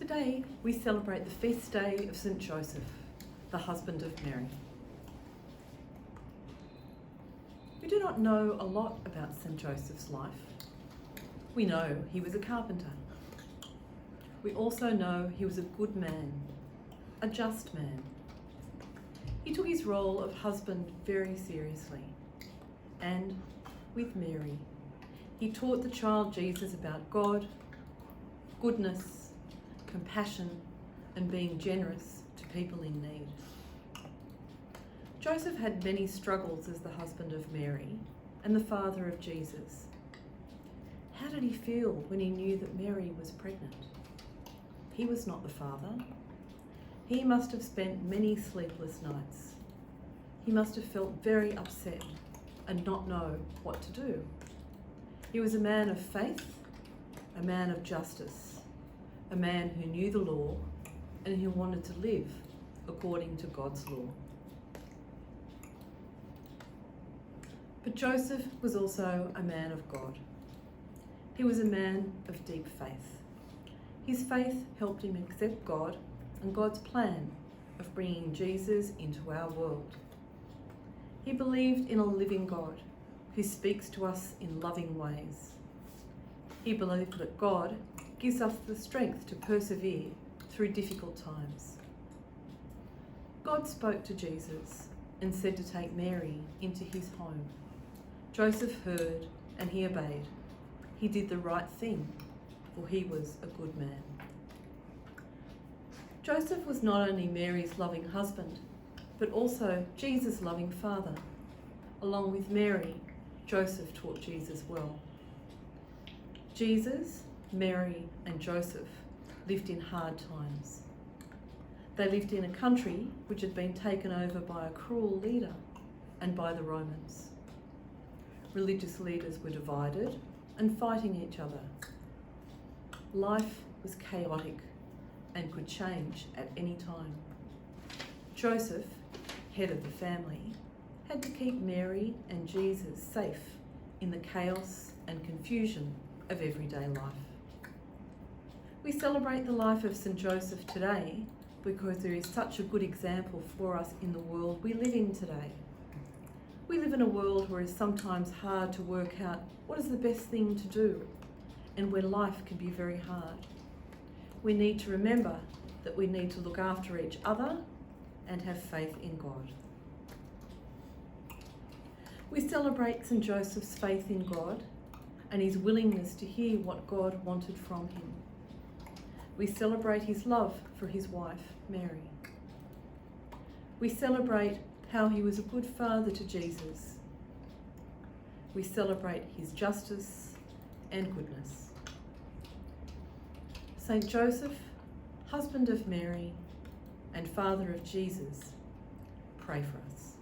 Today we celebrate the feast day of St. Joseph, the husband of Mary. We do not know a lot about St. Joseph's life. We know he was a carpenter. We also know he was a good man, a just man. He took his role of husband very seriously. And with Mary, he taught the child Jesus about God, goodness, compassion, and being generous to people in need. Joseph had many struggles as the husband of Mary and the father of Jesus. How did he feel when he knew that Mary was pregnant? He was not the father. He must have spent many sleepless nights. He must have felt very upset and not know what to do. He was a man of faith, a man of justice, a man who knew the law and who wanted to live according to God's law. But Joseph was also a man of God. He was a man of deep faith. His faith helped him accept God and God's plan of bringing Jesus into our world. He believed in a living God who speaks to us in loving ways. He believed that God gives us the strength to persevere through difficult times. God spoke to Jesus and said to take Mary into his home. Joseph heard and he obeyed. He did the right thing, for he was a good man. Joseph was not only Mary's loving husband, but also Jesus' loving father. Along with Mary, Joseph taught Jesus well. Jesus, Mary, and Joseph lived in hard times. They lived in a country which had been taken over by a cruel leader and by the Romans. Religious leaders were divided and fighting each other. Life was chaotic and could change at any time. Joseph, head of the family, had to keep Mary and Jesus safe in the chaos and confusion of everyday life. We celebrate the life of St. Joseph today because there is such a good example for us in the world we live in today. We live in a world where it's sometimes hard to work out what is the best thing to do and where life can be very hard. We need to remember that we need to look after each other and have faith in God. We celebrate St. Joseph's faith in God and his willingness to hear what God wanted from him. We celebrate his love for his wife, Mary. We celebrate how he was a good father to Jesus. We celebrate his justice and goodness. St. Joseph, husband of Mary and father of Jesus, pray for us.